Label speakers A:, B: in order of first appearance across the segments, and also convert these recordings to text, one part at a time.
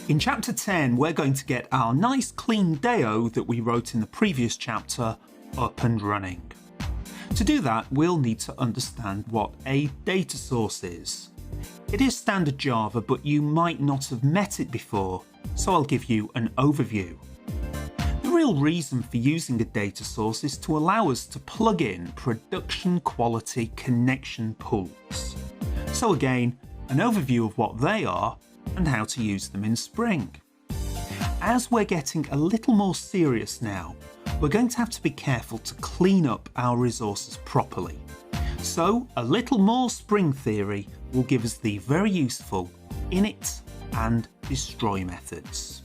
A: In chapter 10, we're going to get our nice clean DAO that we wrote in the previous chapter up and running. To do that, we'll need to understand what a data source is. It is standard Java, but you might not have met it before, so I'll give you an overview. The real reason for using a data source is to allow us to plug in production quality connection pools. So again, an overview of what they are and how to use them in Spring. As we're getting a little more serious now, we're going to have to be careful to clean up our resources properly. So a little more Spring theory will give us the very useful init and destroy methods.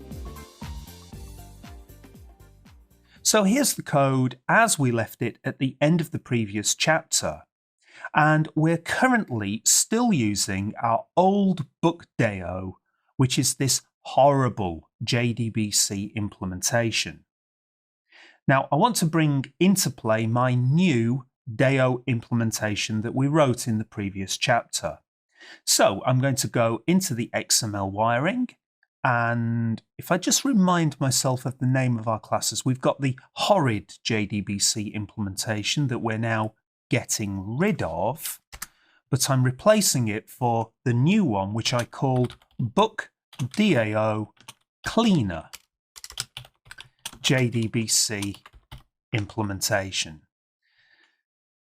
A: So here's the code as we left it at the end of the previous chapter. And we're currently still using our old book DAO, which is this horrible JDBC implementation. Now, I want to bring into play my new DAO implementation that we wrote in the previous chapter. So I'm going to go into the XML wiring, and if I just remind myself of the name of our classes, we've got the horrid JDBC implementation that we're now getting rid of, but I'm replacing it for the new one, which I called Book DAO Cleaner JDBC implementation.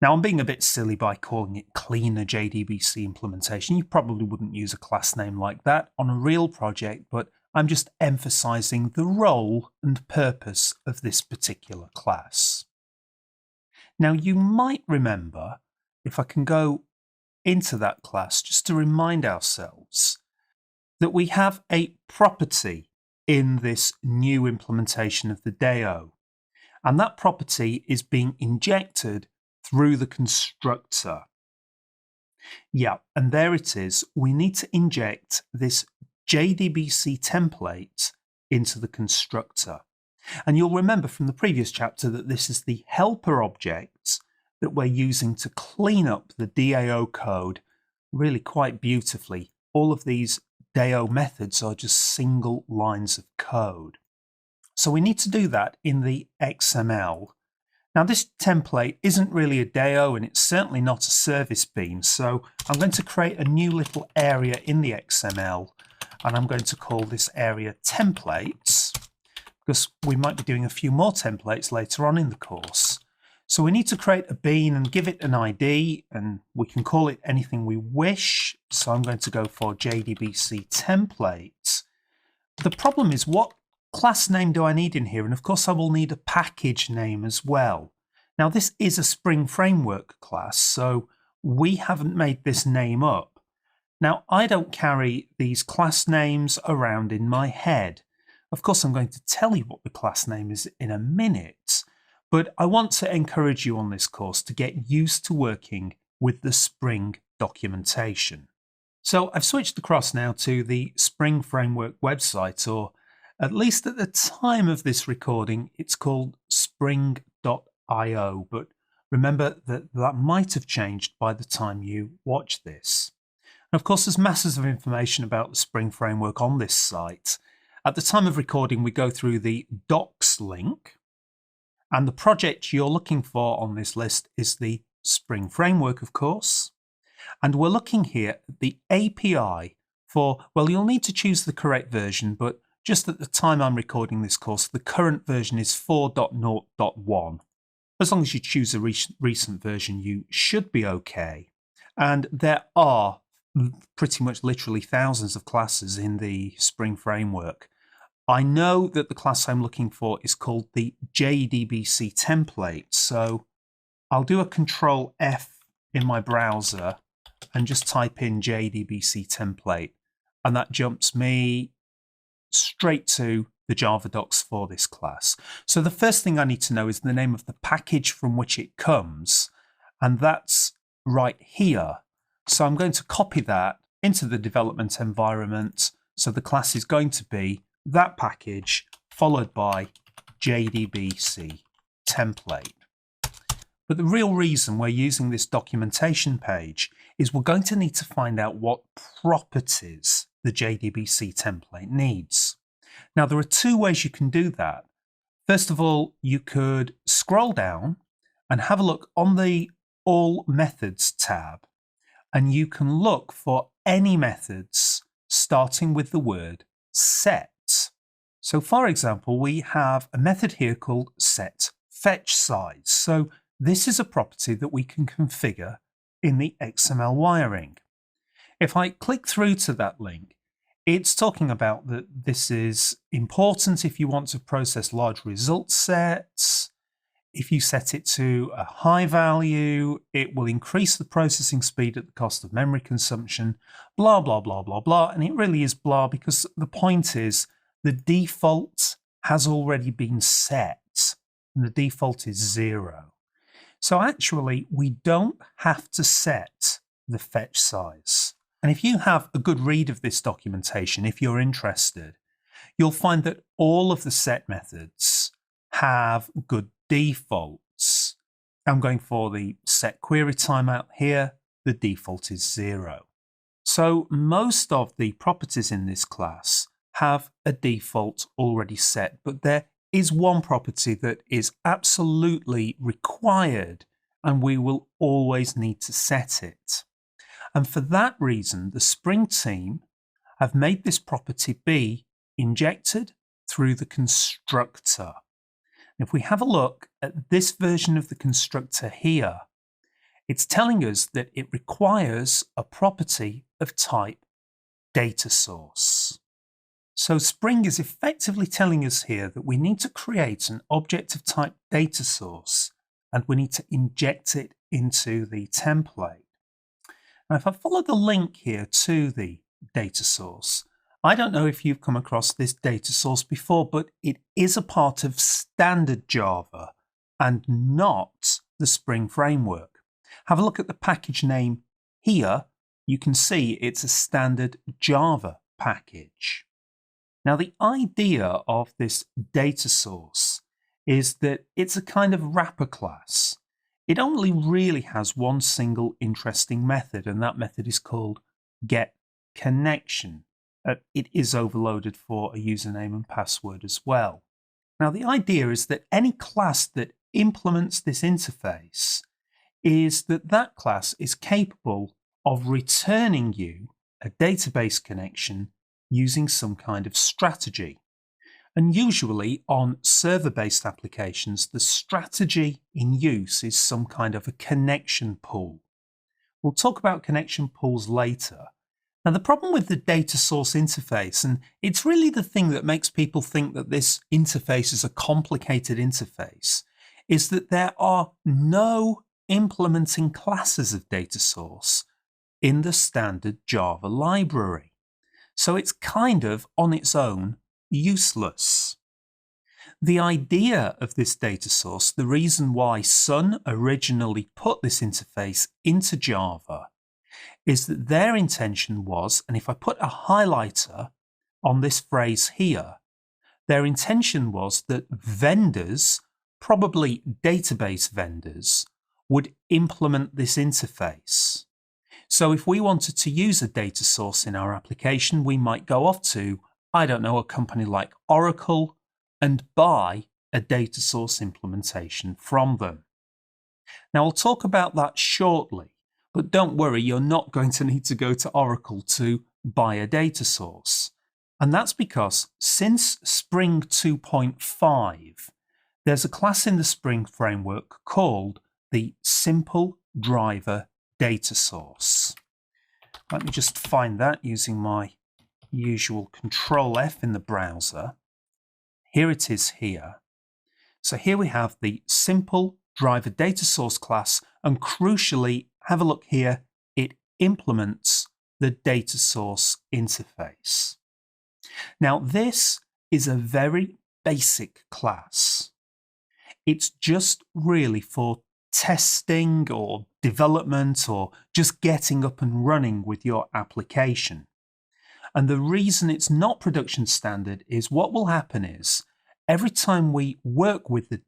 A: Now, I'm being a bit silly by calling it Cleaner JDBC implementation. You probably wouldn't use a class name like that on a real project, but I'm just emphasizing the role and purpose of this particular class. Now, you might remember, if I can go into that class, just to remind ourselves that we have a property in this new implementation of the DAO. And that property is being injected through the constructor. Yeah, and there it is. We need to inject this JDBC template into the constructor. And you'll remember from the previous chapter that this is the helper object that we're using to clean up the DAO code really quite beautifully. All of these DAO methods are just single lines of code. So we need to do that in the XML. Now, this template isn't really a DAO and it's certainly not a service bean. So I'm going to create a new little area in the XML, and I'm going to call this area templates, because we might be doing a few more templates later on in the course. So we need to create a bean and give it an ID, and we can call it anything we wish. So I'm going to go for JDBC template. The problem is, what class name do I need in here? And of course I will need a package name as well. Now, this is a Spring Framework class, so we haven't made this name up. Now, I don't carry these class names around in my head. Of course, I'm going to tell you what the class name is in a minute, but I want to encourage you on this course to get used to working with the Spring documentation. So I've switched across now to the Spring Framework website, or at least at the time of this recording, it's called spring.io, but remember that that might have changed by the time you watch this. And of course, there's masses of information about the Spring Framework on this site. At the time of recording, we go through the docs link, and the project you're looking for on this list is the Spring Framework, of course. And we're looking here at the API for, well, you'll need to choose the correct version, but just at the time I'm recording this course, the current version is 4.0.1. As long as you choose a recent version, you should be okay. And there are pretty much literally thousands of classes in the Spring Framework. I know that the class I'm looking for is called the JDBC template, so I'll do a Control F in my browser and just type in JDBC template, and that jumps me straight to the Java docs for this class. So the first thing I need to know is the name of the package from which it comes, and that's right here. So I'm going to copy that into the development environment. So the class is going to be that package followed by JDBC template. But the real reason we're using this documentation page is we're going to need to find out what properties the JDBC template needs. Now, there are two ways you can do that. First of all, you could scroll down and have a look on the All Methods tab, and you can look for any methods starting with the word set. So for example, we have a method here called setFetchSize. So this is a property that we can configure in the XML wiring. If I click through to that link, it's talking about that this is important if you want to process large result sets. If you set it to a high value, it will increase the processing speed at the cost of memory consumption, blah, blah, blah, blah, blah. And it really is blah because the point is the default has already been set and the default is 0. So actually, we don't have to set the fetch size. And if you have a good read of this documentation, if you're interested, you'll find that all of the set methods have good defaults. I'm going for the set query timeout here. The default is 0. So most of the properties in this class have a default already set, but there is one property that is absolutely required and we will always need to set it. And for that reason, the Spring team have made this property be injected through the constructor. If we have a look at this version of the constructor here, it's telling us that it requires a property of type data source. So Spring is effectively telling us here that we need to create an object of type data source and we need to inject it into the template. Now, if I follow the link here to the data source, I don't know if you've come across this data source before, but it is a part of standard Java and not the Spring framework. Have a look at the package name here. You can see it's a standard Java package. Now, the idea of this data source is that it's a kind of wrapper class. It only really has one single interesting method, and that method is called getConnection. It is overloaded for a username and password as well. Now, the idea is that any class that implements this interface is that that class is capable of returning you a database connection using some kind of strategy. And usually on server-based applications, the strategy in use is some kind of a connection pool. We'll talk about connection pools later. Now, the problem with the data source interface, and it's really the thing that makes people think that this interface is a complicated interface, is that there are no implementing classes of data source in the standard Java library. So it's kind of on its own useless. The idea of this data source, the reason why Sun originally put this interface into Java, is that their intention was, and if I put a highlighter on this phrase here, their intention was that vendors, probably database vendors, would implement this interface. So if we wanted to use a data source in our application, we might go off to, I don't know, a company like Oracle and buy a data source implementation from them. Now, I'll talk about that shortly, but don't worry, you're not going to need to go to Oracle to buy a data source. And that's because since Spring 2.5, there's a class in the Spring framework called the Simple Driver Data Source. Let me just find that using my usual Control F in the browser. Here it is here. So here we have the Simple Driver Data Source class, and crucially, have a look here, it implements the data source interface. Now, this is a very basic class. It's just really for testing or development or just getting up and running with your application. And the reason it's not production standard is what will happen is every time we work with the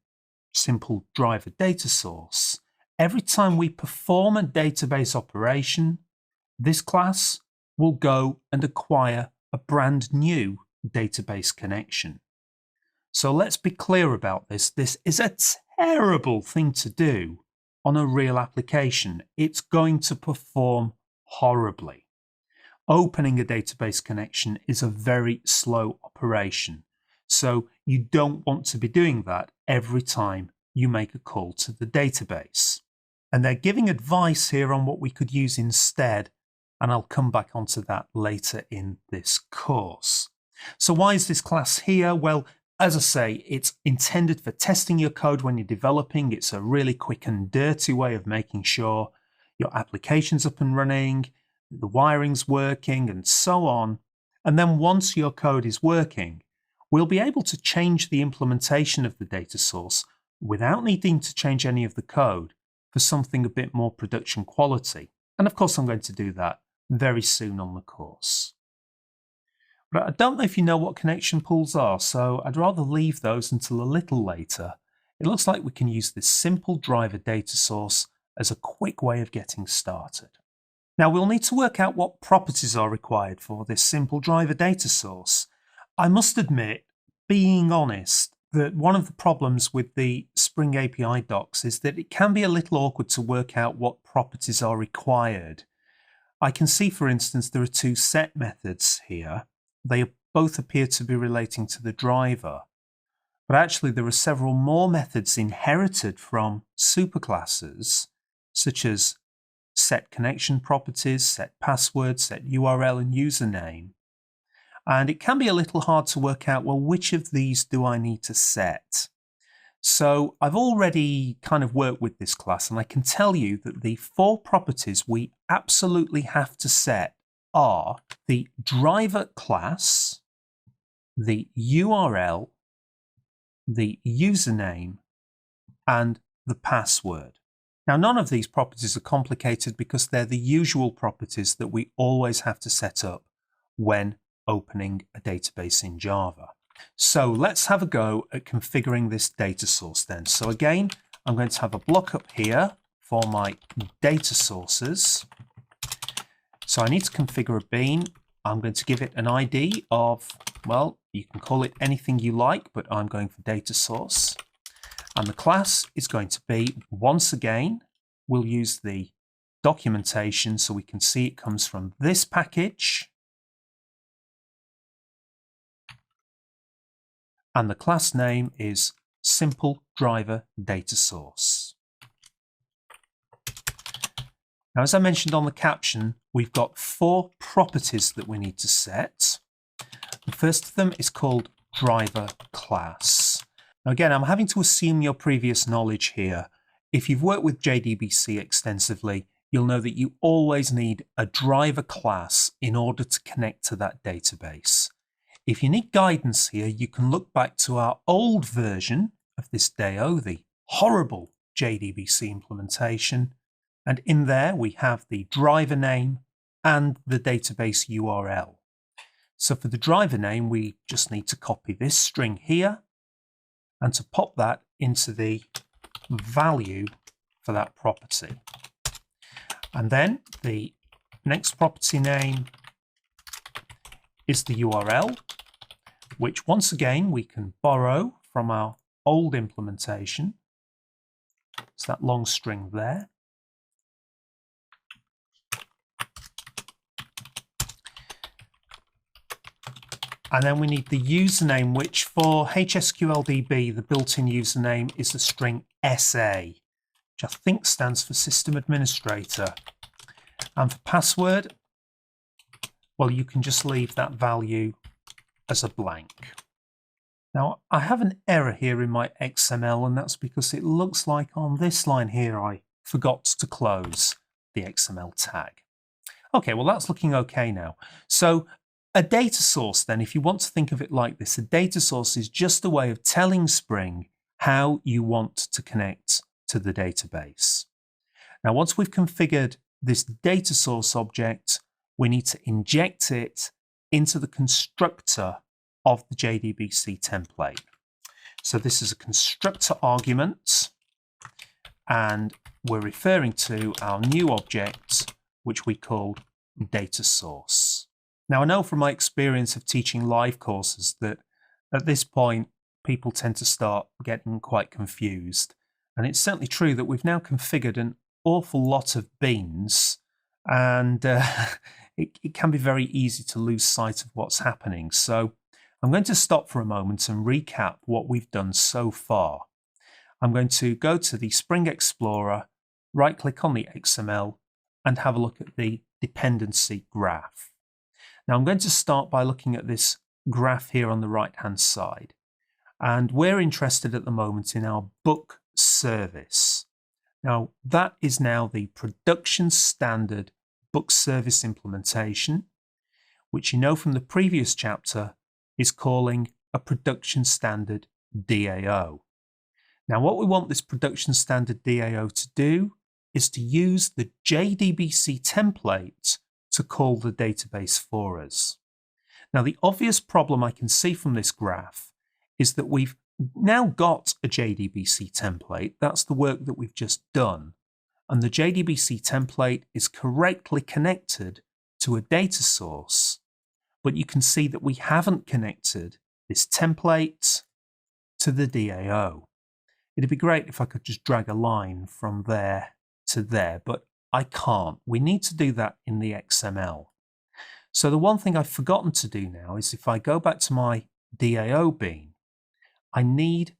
A: simple driver data source, every time we perform a database operation, this class will go and acquire a brand new database connection. So let's be clear about this. This is a terrible thing to do on a real application. It's going to perform horribly. Opening a database connection is a very slow operation. So you don't want to be doing that every time you make a call to the database. And they're giving advice here on what we could use instead, and I'll come back onto that later in this course. So why is this class here? Well, as I say, it's intended for testing your code when you're developing. It's a really quick and dirty way of making sure your application's up and running, the wiring's working, and so on. And then once your code is working, we'll be able to change the implementation of the data source without needing to change any of the code for something a bit more production quality. And of course, I'm going to do that very soon on the course. But I don't know if you know what connection pools are, so I'd rather leave those until a little later. It looks like we can use this simple driver data source as a quick way of getting started. Now we'll need to work out what properties are required for this simple driver data source. I must admit, being honest, that one of the problems with the Spring API docs is that it can be a little awkward to work out what properties are required. I can see, for instance, there are two set methods here. They both appear to be relating to the driver. But actually there are several more methods inherited from superclasses, such as set connection properties, set password, set URL and username. And it can be a little hard to work out, well, which of these do I need to set? So I've already kind of worked with this class, and I can tell you that the 4 properties we absolutely have to set are the driver class, the URL, the username, and the password. Now, none of these properties are complicated because they're the usual properties that we always have to set up when opening a database in Java. So let's have a go at configuring this data source then. So again, I'm going to have a block up here for my data sources. So I need to configure a bean. I'm going to give it an ID of, well, you can call it anything you like, but I'm going for data source. And the class is going to be, once again, we'll use the documentation so we can see it comes from this package. And the class name is simple driver data source. Now, as I mentioned on the caption, we've got 4 properties that we need to set. The first of them is called driver class. Now, again, I'm having to assume your previous knowledge here. If you've worked with JDBC extensively, you'll know that you always need a driver class in order to connect to that database. If you need guidance here, you can look back to our old version of this DAO, the horrible JDBC implementation, and in there we have the driver name and the database URL. So for the driver name, we just need to copy this string here and to pop that into the value for that property. And then the next property name is the URL, which once again we can borrow from our old implementation. It's that long string there. And then we need the username, which for HSQLDB, the built-in username is the string SA, which I think stands for System Administrator. And for password, well, you can just leave that value as a blank. Now, I have an error here in my XML, and that's because it looks like on this line here I forgot to close the XML tag. Okay, well, that's looking okay now. So a data source, then, if you want to think of it like this, a data source is just a way of telling Spring how you want to connect to the database. Now, once we've configured this data source object, we need to inject it into the constructor of the JDBC template. So this is a constructor argument, and we're referring to our new object, which we called data source. Now, I know from my experience of teaching live courses that at this point, people tend to start getting quite confused. And it's certainly true that we've now configured an awful lot of beans, and it can be very easy to lose sight of what's happening. So I'm going to stop for a moment and recap what we've done so far. I'm going to go to the Spring Explorer, right-click on the XML, and have a look at the dependency graph. Now I'm going to start by looking at this graph here on the right-hand side. And we're interested at the moment in our book service. Now that is now the production standard book service implementation, which you know from the previous chapter is calling a production standard DAO. Now what we want this production standard DAO to do is to use the JDBC template to call the database for us. Now the obvious problem I can see from this graph is that we've now got a JDBC template. That's the work that we've just done. And the JDBC template is correctly connected to a data source. But you can see that we haven't connected this template to the DAO. It'd be great if I could just drag a line from there to there, but I can't. We need to do that in the XML. So the one thing I've forgotten to do now is if I go back to my DAO bean, I need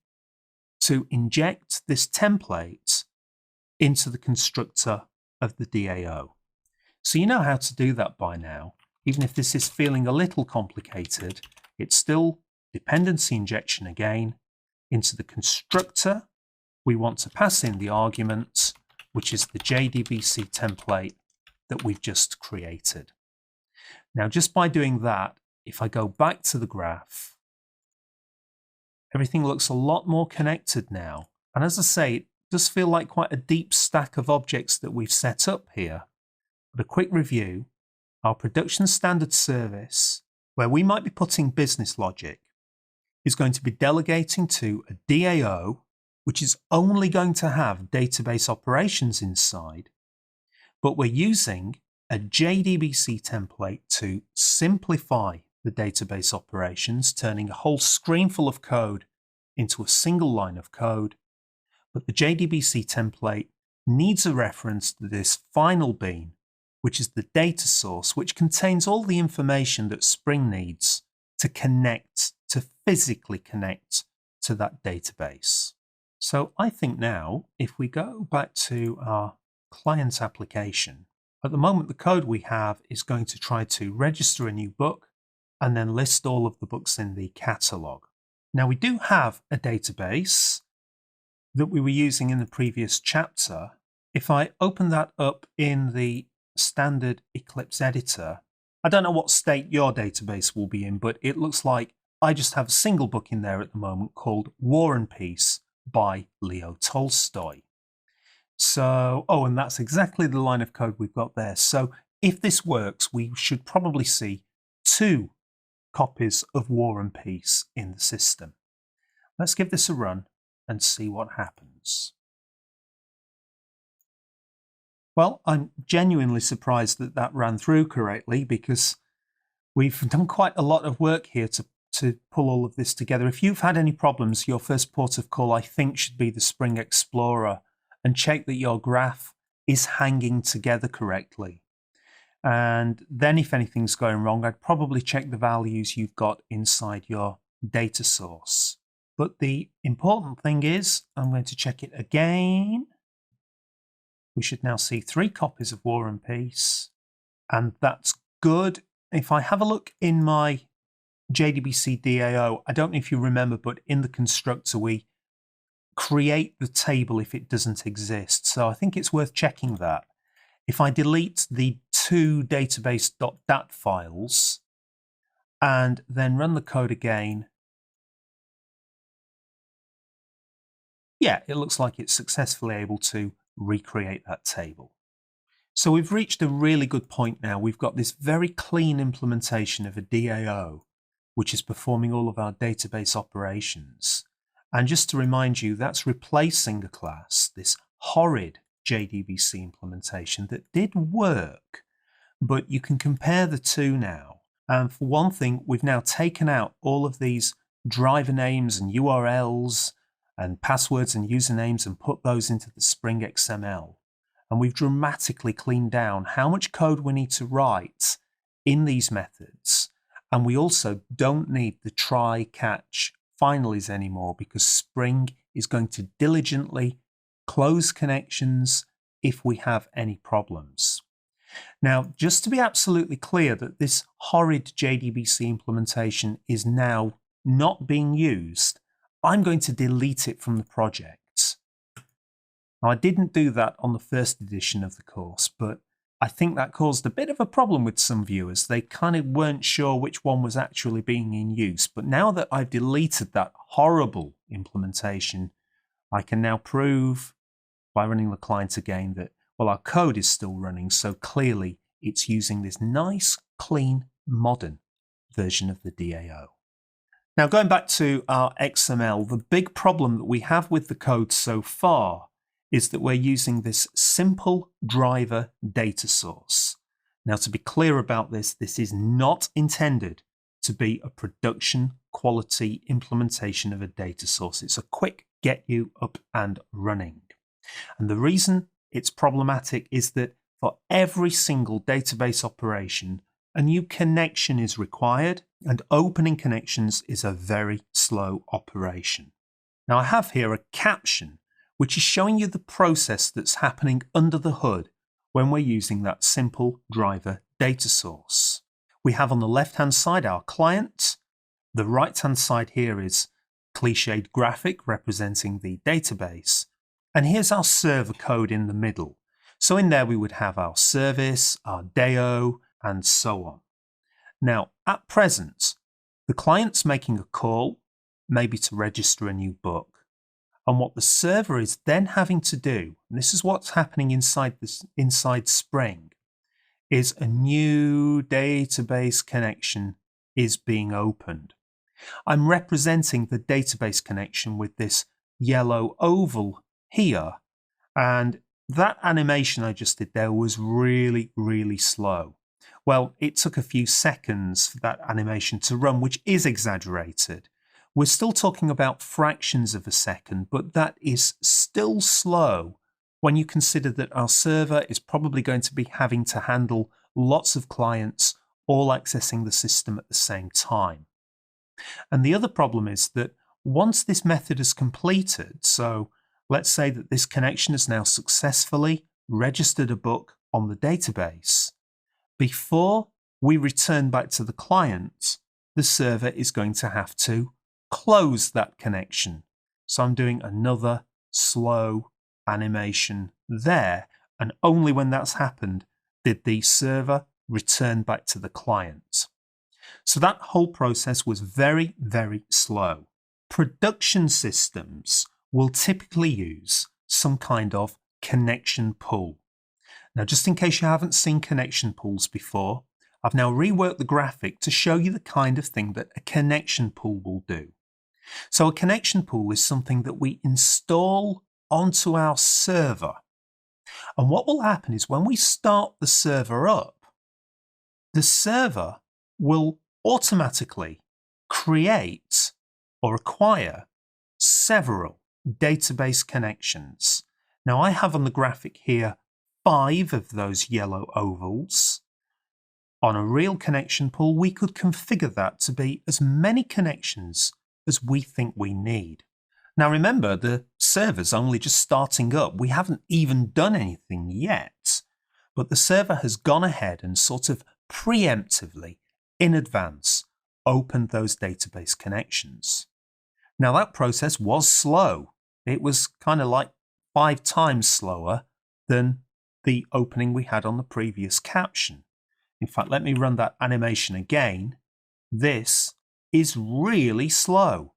A: to inject this template into the constructor of the DAO. So you know how to do that by now. Even if this is feeling a little complicated, it's still dependency injection again into the constructor. We want to pass in the argument, which is the JDBC template that we've just created. Now, just by doing that, if I go back to the graph, everything looks a lot more connected now. And as I say, it does feel like quite a deep stack of objects that we've set up here. But a quick review, our production standard service, where we might be putting business logic, is going to be delegating to a DAO, which is only going to have database operations inside, but we're using a JDBC template to simplify the database operations, turning a whole screen full of code into a single line of code. But the JDBC template needs a reference to this final bean, which is the data source, which contains all the information that Spring needs to connect, to physically connect to that database. So I think now, if we go back to our client application, at the moment the code we have is going to try to register a new book and then list all of the books in the catalog. Now we do have a database that we were using in the previous chapter. If I open that up in the standard Eclipse editor, I don't know what state your database will be in, but it looks like I just have a single book in there at the moment called War and Peace by Leo Tolstoy. So, and that's exactly the line of code we've got there. So if this works, we should probably see 2 copies of War and Peace in the system. Let's give this a run and see what happens. Well, I'm genuinely surprised that that ran through correctly, because we've done quite a lot of work here to pull all of this together. If you've had any problems, your first port of call, I think, should be the Spring Explorer, and check that your graph is hanging together correctly. And then if anything's going wrong, I'd probably check the values you've got inside your data source. But the important thing is, I'm going to check it again. We should now see 3 copies of War and Peace, and that's good. If I have a look in my JDBC DAO, I don't know if you remember, but in the constructor we create the table if it doesn't exist. So I think it's worth checking that. If I delete the 2 database.dat files and then run the code again, yeah, it looks like it's successfully able to recreate that table. So we've reached a really good point now. We've got this very clean implementation of a DAO, which is performing all of our database operations. And just to remind you, that's replacing a class, this horrid JDBC implementation that did work, but you can compare the two now. And for one thing, we've now taken out all of these driver names and URLs and passwords and usernames and put those into the Spring XML. And we've dramatically cleaned down how much code we need to write in these methods. And we also don't need the try, catch, finalies anymore, because Spring is going to diligently close connections if we have any problems. Now, just to be absolutely clear that this horrid JDBC implementation is now not being used, I'm going to delete it from the project. Now, I didn't do that on the first edition of the course, but I think that caused a bit of a problem with some viewers. They kind of weren't sure which one was actually being in use. But now that I've deleted that horrible implementation, I can now prove by running the client again that, well, our code is still running, so clearly it's using this nice, clean, modern version of the DAO. Now, going back to our XML, the big problem that we have with the code so far is that we're using this simple driver data source. Now, to be clear about this, this is not intended to be a production quality implementation of a data source. It's a quick get you up and running. And the reason it's problematic is that for every single database operation, a new connection is required, and opening connections is a very slow operation. Now, I have here a caption which is showing you the process that's happening under the hood when we're using that simple driver data source. We have on the left-hand side our client. The right-hand side here is cliched graphic representing the database. And here's our server code in the middle. So in there we would have our service, our DAO, and so on. Now, at present, the client's making a call, maybe to register a new book. And what the server is then having to do, and this is what's happening inside Spring, is a new database connection is being opened. I'm representing the database connection with this yellow oval here, and that animation I just did there was really, really slow. Well, it took a few seconds for that animation to run, which is exaggerated. We're still talking about fractions of a second, but that is still slow when you consider that our server is probably going to be having to handle lots of clients all accessing the system at the same time. And the other problem is that once this method is completed, so let's say that this connection has now successfully registered a book on the database, before we return back to the client, the server is going to have to close that connection. So I'm doing another slow animation there, and only when that's happened did the server return back to the client. So that whole process was very, very slow. Production systems will typically use some kind of connection pool. Now, just in case you haven't seen connection pools before, I've now reworked the graphic to show you the kind of thing that a connection pool will do. So a connection pool is something that we install onto our server. And what will happen is when we start the server up, the server will automatically create or acquire several database connections. Now, I have on the graphic here 5 of those yellow ovals. On a real connection pool, we could configure that to be as many connections as we think we need. Now remember, the server's only just starting up. We haven't even done anything yet, but the server has gone ahead and sort of preemptively, in advance, opened those database connections. Now that process was slow. It was kind of like 5 times slower than the opening we had on the previous caption. In fact, let me run that animation again. This is really slow,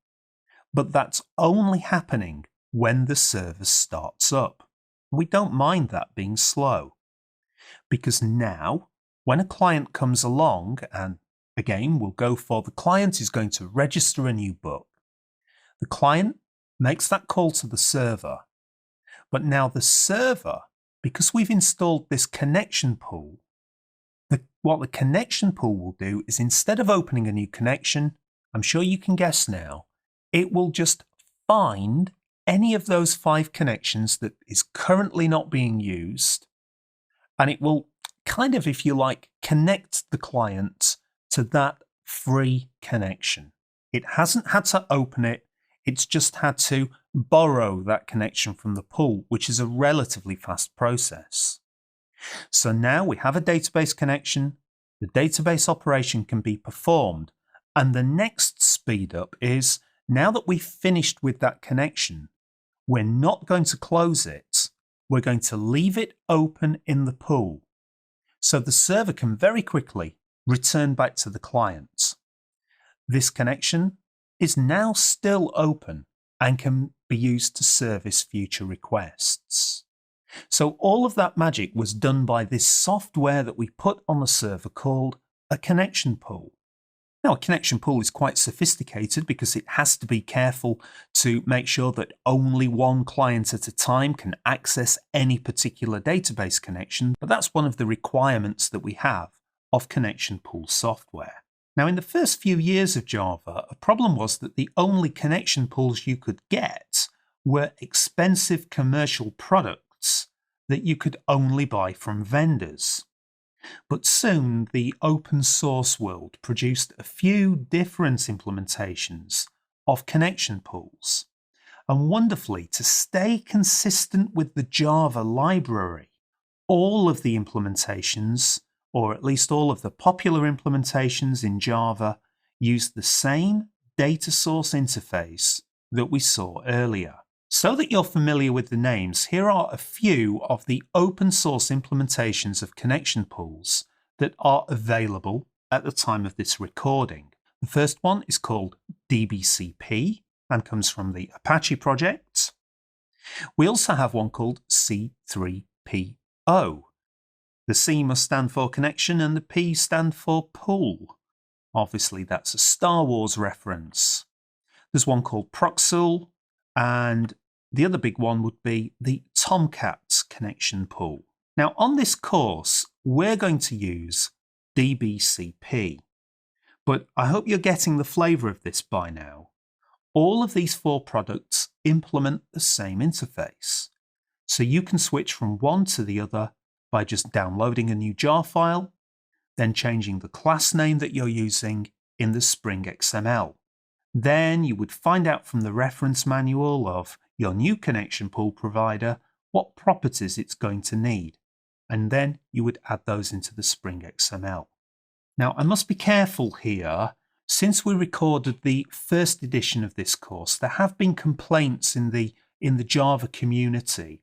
A: but that's only happening when the server starts up. We don't mind that being slow, because now when a client comes along, and again we'll go for the client is going to register a new book, the client makes that call to the server, but now the server, because we've installed this connection pool, what the connection pool will do is, instead of opening a new connection, I'm sure you can guess now, it will just find any of those 5 connections that is currently not being used, and it will kind of, if you like, connect the client to that free connection. It hasn't had to open it, it's just had to borrow that connection from the pool, which is a relatively fast process. So now we have a database connection, the database operation can be performed, and the next speed up is, now that we've finished with that connection, we're not going to close it, we're going to leave it open in the pool. So the server can very quickly return back to the client. This connection is now still open and can be used to service future requests. So all of that magic was done by this software that we put on the server called a connection pool. Now, a connection pool is quite sophisticated because it has to be careful to make sure that only one client at a time can access any particular database connection, but that's one of the requirements that we have of connection pool software. Now, in the first few years of Java, a problem was that the only connection pools you could get were expensive commercial products that you could only buy from vendors. But soon the open source world produced a few different implementations of connection pools. And wonderfully, to stay consistent with the Java library, all of the implementations, or at least all of the popular implementations in Java, use the same data source interface that we saw earlier. So that you're familiar with the names, here are a few of the open source implementations of connection pools that are available at the time of this recording. The first one is called DBCP and comes from the Apache project. We also have one called C3PO. The C must stand for connection and the P stand for pool. Obviously, that's a Star Wars reference. There's one called Proxool, and the other big one would be the Tomcat connection pool. Now, on this course, we're going to use DBCP, but I hope you're getting the flavour of this by now. All of these 4 products implement the same interface, so you can switch from one to the other by just downloading a new jar file, then changing the class name that you're using in the Spring XML. Then you would find out from the reference manual of your new connection pool provider what properties it's going to need, and then you would add those into the Spring XML. Now, I must be careful here. Since we recorded the first edition of this course, there have been complaints in the Java community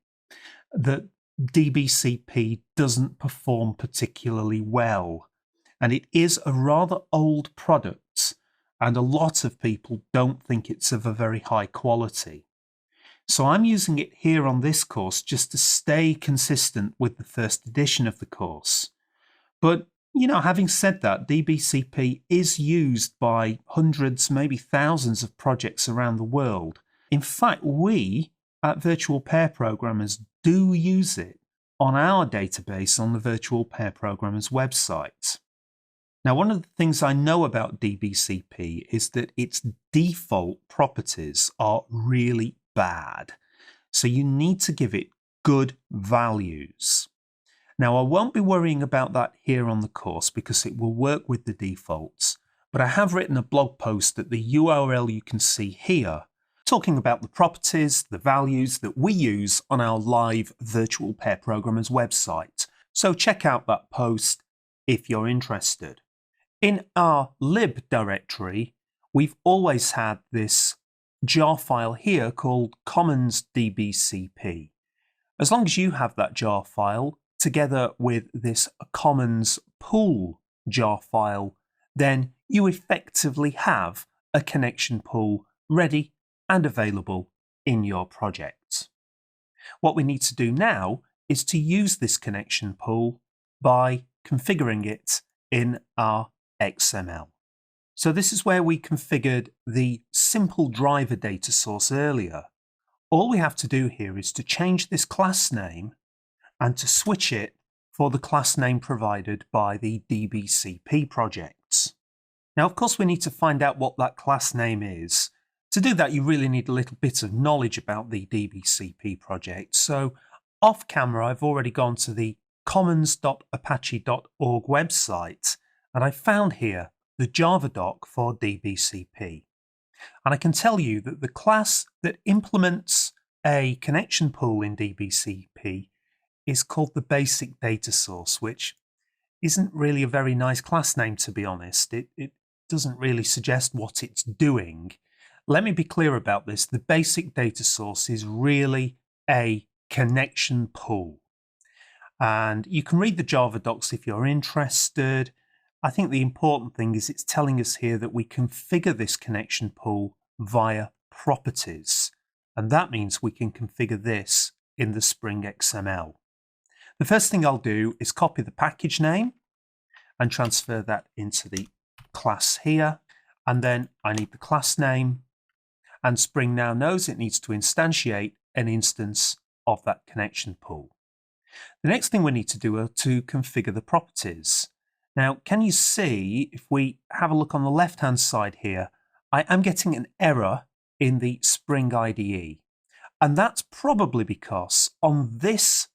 A: that DBCP doesn't perform particularly well, and it is a rather old product, and a lot of people don't think it's of a very high quality. So I'm using it here on this course just to stay consistent with the first edition of the course. But, having said that, DBCP is used by hundreds, maybe thousands of projects around the world. In fact, we at Virtual Pair Programmers do use it on our database on the Virtual Pair Programmers website. Now, one of the things I know about DBCP is that its default properties are really bad. So you need to give it good values. Now, I won't be worrying about that here on the course because it will work with the defaults, but I have written a blog post at the URL you can see here, talking about the properties, the values that we use on our live Virtual Pair Programmers website. So check out that post if you're interested. In our lib directory, we've always had this jar file here called commons dbcp. As long as you have that jar file together with this commons pool jar file, then you effectively have a connection pool ready and available in your project. What we need to do now is to use this connection pool by configuring it in our XML. So this is where we configured the simple driver data source earlier. All we have to do here is to change this class name and to switch it for the class name provided by the DBCP projects. Now, of course, we need to find out what that class name is. To do that, you really need a little bit of knowledge about the DBCP project. So off camera, I've already gone to the commons.apache.org website, and I found here the Java doc for DBCP. And I can tell you that the class that implements a connection pool in DBCP is called the basic data source, which isn't really a very nice class name, to be honest. It doesn't really suggest what it's doing. Let me be clear about this. The basic data source is really a connection pool. And you can read the Java docs if you're interested. I think the important thing is it's telling us here that we configure this connection pool via properties. And that means we can configure this in the Spring XML. The first thing I'll do is copy the package name and transfer that into the class here. And then I need the class name, and Spring now knows it needs to instantiate an instance of that connection pool. The next thing we need to do are to configure the properties. Now, can you see, if we have a look on the left-hand side here, I am getting an error in the Spring IDE. And that's probably because on this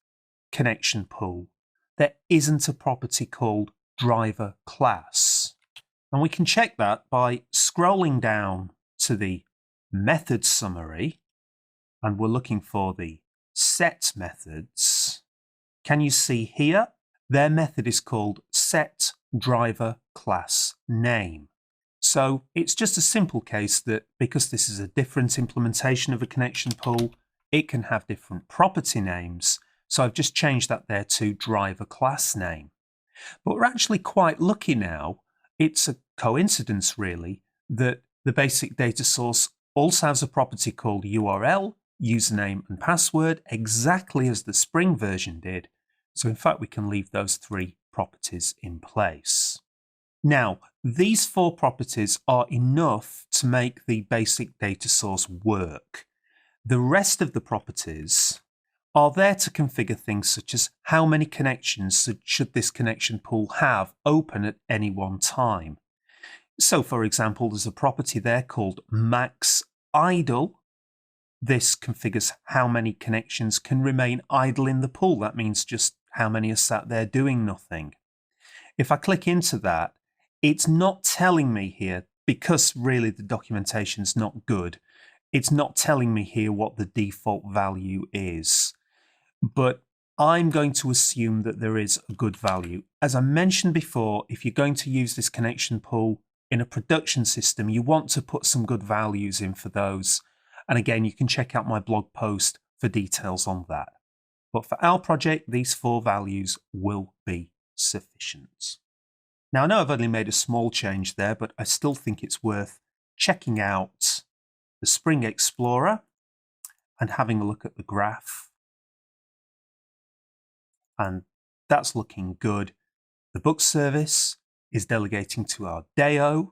A: connection pool, there isn't a property called driver class. And we can check that by scrolling down to the method summary, and we're looking for the set methods. Can you see here? Their method is called set driver class name. So it's just a simple case that because this is a different implementation of a connection pool, it can have different property names. So I've just changed that there to driver class name. But we're actually quite lucky now. It's a coincidence, really, that the basic data source also has a property called URL, username and password, exactly as the Spring version did. So in fact, we can leave those three properties in place. Now, these four properties are enough to make the basic data source work. The rest of the properties are there to configure things such as how many connections should this connection pool have open at any one time. So, for example, there's a property there called max idle. This configures how many connections can remain idle in the pool. That means just how many are sat there doing nothing. If I click into that, it's not telling me here, because really the documentation's not good, it's not telling me here what the default value is. But I'm going to assume that there is a good value. As I mentioned before, if you're going to use this connection pool in a production system, you want to put some good values in for those. And again, you can check out my blog post for details on that. But for our project, these four values will be sufficient. Now, I know I've only made a small change there, but I still think it's worth checking out the Spring Explorer and having a look at the graph. And that's looking good. The book service is delegating to our DAO,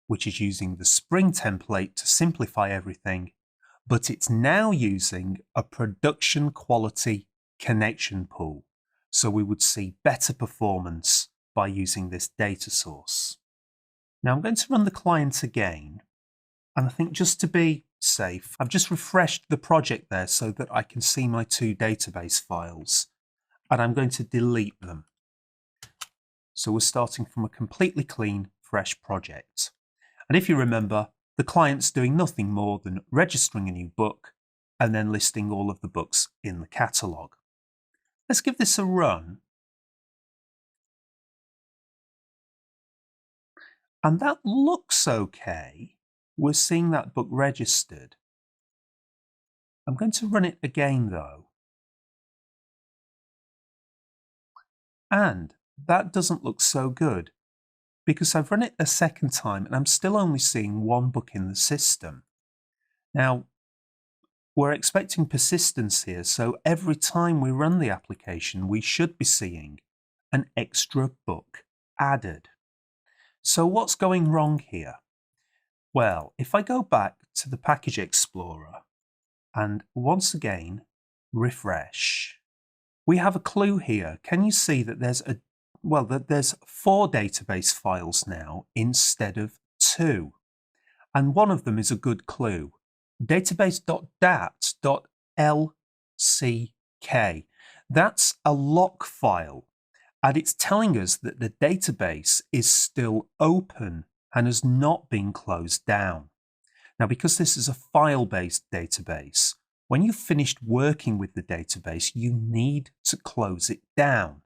A: which is using the Spring template to simplify everything, but it's now using a production quality connection pool. So we would see better performance by using this data source. Now I'm going to run the client again, and I think just to be safe, I've just refreshed the project there so that I can see my two database files, and I'm going to delete them. So we're starting from a completely clean, fresh project. And if you remember, the client's doing nothing more than registering a new book and then listing all of the books in the catalogue. Let's give this a run. And that looks okay. We're seeing that book registered. I'm going to run it again though. And that doesn't look so good because I've run it a second time and I'm still only seeing one book in the system. Now, we're expecting persistence here, so every time we run the application, we should be seeing an extra book added. So what's going wrong here? Well, if I go back to the Package Explorer and once again refresh, we have a clue here. Can you see that there's 4 database files now instead of 2? And one of them is a good clue. Database.dat.lck. That's a lock file, and it's telling us that the database is still open and has not been closed down. Now, because this is a file-based database, when you've finished working with the database, you need to close it down.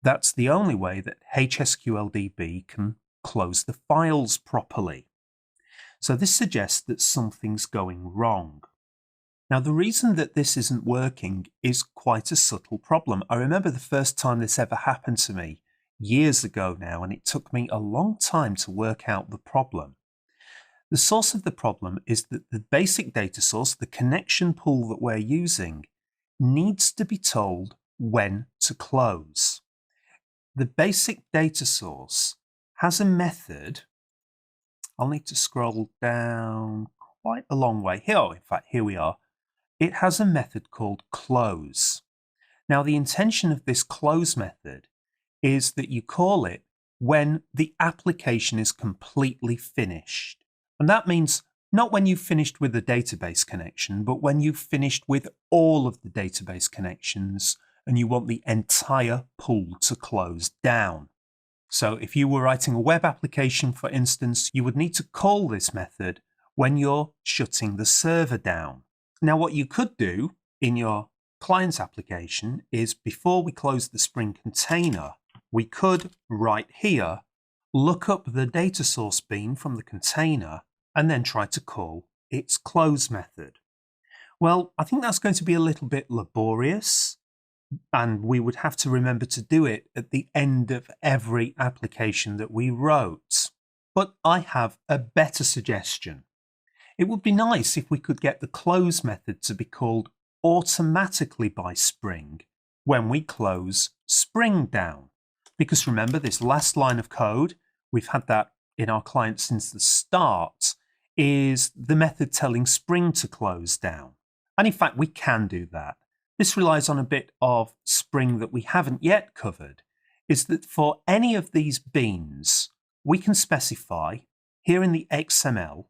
A: That's the only way that HSQLDB can close the files properly. So this suggests that something's going wrong. Now, the reason that this isn't working is quite a subtle problem. I remember the first time this ever happened to me years ago now, and it took me a long time to work out the problem. The source of the problem is that the basic data source, the connection pool that we're using, needs to be told when to close. The basic data source has a method. I'll need to scroll down quite a long way. In fact, here we are. It has a method called close. Now, the intention of this close method is that you call it when the application is completely finished. And that means not when you've finished with the database connection, but when you've finished with all of the database connections and you want the entire pool to close down. So if you were writing a web application, for instance, you would need to call this method when you're shutting the server down. Now, what you could do in your client's application is, before we close the Spring container, we could, right here, look up the data source bean from the container and then try to call its close method. Well, I think that's going to be a little bit laborious, and we would have to remember to do it at the end of every application that we wrote. But I have a better suggestion. It would be nice if we could get the close method to be called automatically by Spring when we close Spring down. Because remember, this last line of code, we've had that in our client since the start, is the method telling Spring to close down. And in fact, we can do that. This relies on a bit of Spring that we haven't yet covered, is that for any of these beans, we can specify here in the XML.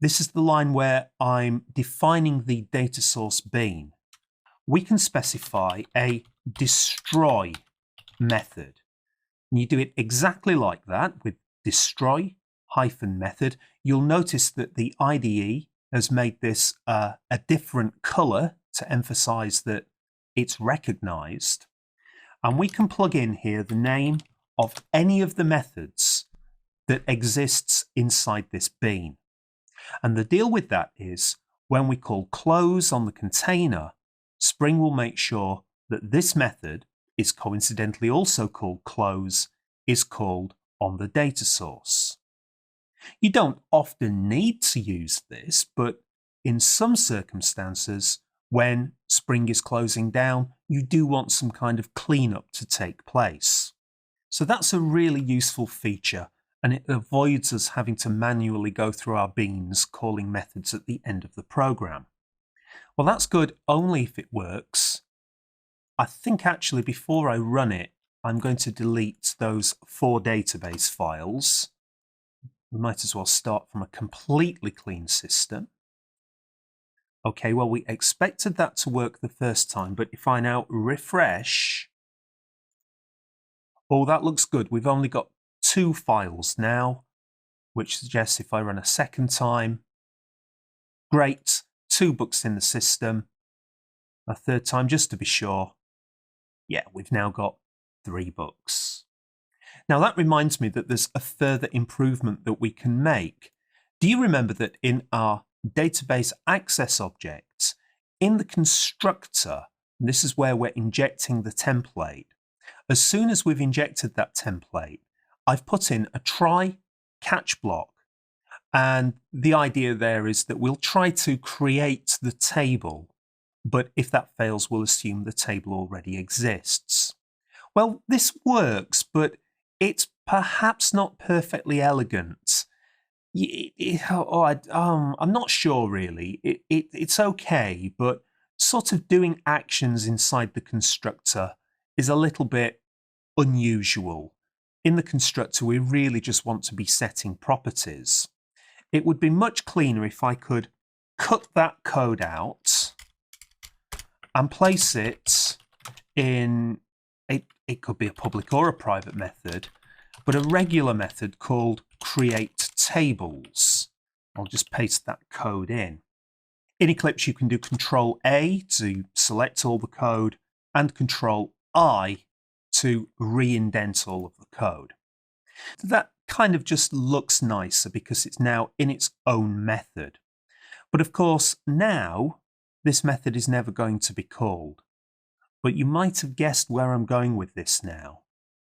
A: This is the line where I'm defining the data source bean. We can specify a destroy method. And you do it exactly like that with destroy -method. You'll notice that the IDE has made this a different color to emphasize that it's recognized. And we can plug in here the name of any of the methods that exists inside this bean. And the deal with that is, when we call close on the container, Spring will make sure that this method is coincidentally also called close, is called on the data source. You don't often need to use this, but in some circumstances, when Spring is closing down, you do want some kind of cleanup to take place. So that's a really useful feature, and it avoids us having to manually go through our beans calling methods at the end of the program. Well, that's good only if it works. I think actually before I run it, I'm going to delete those 4 database files. We might as well start from a completely clean system. Okay, well, we expected that to work the first time, but if I now refresh, oh, that looks good. We've only got 2 files now, which suggests if I run a second time, great, 2 books in the system. A third time, just to be sure, yeah, we've now got 3 books. Now that reminds me that there's a further improvement that we can make. Do you remember that in our database access objects, in the constructor, and this is where we're injecting the template, as soon as we've injected that template, I've put in a try catch block. And the idea there is that we'll try to create the table, but if that fails, we'll assume the table already exists. Well, this works, but it's perhaps not perfectly elegant. I'm not sure really. It's okay, but sort of doing actions inside the constructor is a little bit unusual. In the constructor, we really just want to be setting properties. It would be much cleaner if I could cut that code out and place it in, it could be a public or a private method, but a regular method called create tables. I'll just paste that code in. In Eclipse, you can do Control A to select all the code and Control I to re-indent all of the code. That kind of just looks nicer because it's now in its own method. But of course, now this method is never going to be called. But you might have guessed where I'm going with this now.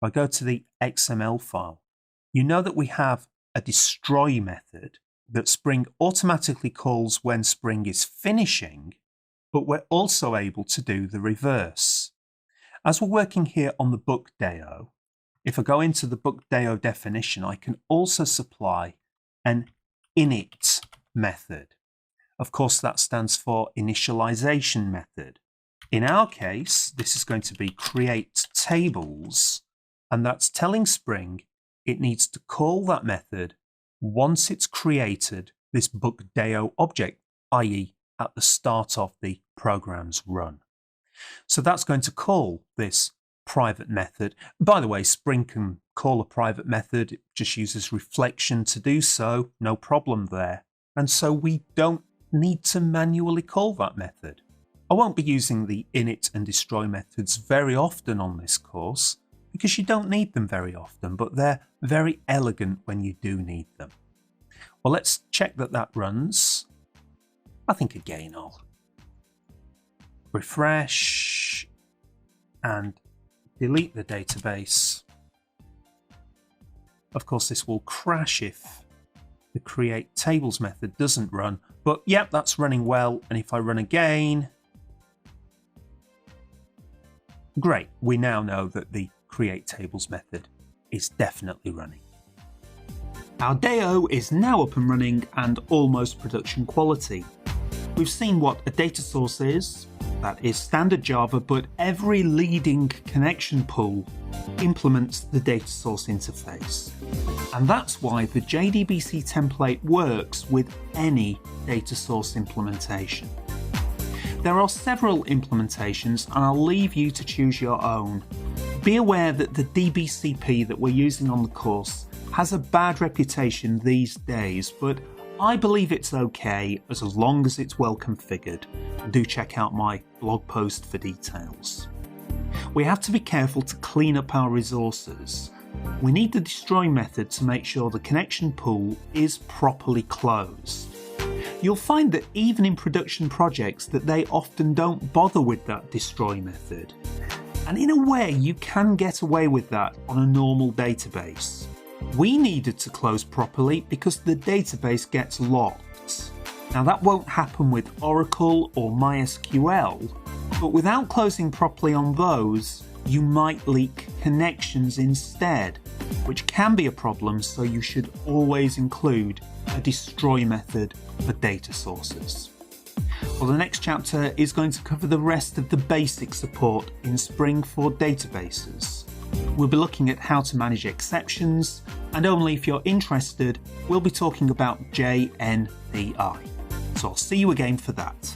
A: If I go to the XML file, you know that we have a destroy method that Spring automatically calls when Spring is finishing, but we're also able to do the reverse. As we're working here on the book DAO, if I go into the book DAO definition, I can also supply an init method. Of course, that stands for initialization method. In our case, this is going to be create tables, and that's telling Spring it needs to call that method once it's created this book DAO object, i.e. at the start of the program's run. So that's going to call this private method. By the way, Spring can call a private method, it just uses reflection to do so, no problem there. And so we don't need to manually call that method. I won't be using the init and destroy methods very often on this course because you don't need them very often, but they're very elegant when you do need them. Well, let's check that that runs. I think again I'll refresh and delete the database. Of course, this will crash if the create tables method doesn't run, but yep, that's running well. And if I run again, great, we now know that the create tables method is definitely running. Our DAO is now up and running and almost production quality. We've seen what a data source is, that is standard Java, but every leading connection pool implements the data source interface. And that's why the JDBC template works with any data source implementation. There are several implementations and I'll leave you to choose your own. Be aware that the DBCP that we're using on the course has a bad reputation these days, but I believe it's okay as long as it's well configured. Do check out my blog post for details. We have to be careful to clean up our resources. We need the destroy method to make sure the connection pool is properly closed. You'll find that even in production projects that they often don't bother with that destroy method. And in a way, you can get away with that on a normal database. We needed to close properly because the database gets locked. Now that won't happen with Oracle or MySQL, but without closing properly on those, you might leak connections instead, which can be a problem, so you should always include a destroy method for data sources. Well, the next chapter is going to cover the rest of the basic support in Spring for databases. We'll be looking at how to manage exceptions, and only if you're interested, we'll be talking about JNDI. So I'll see you again for that.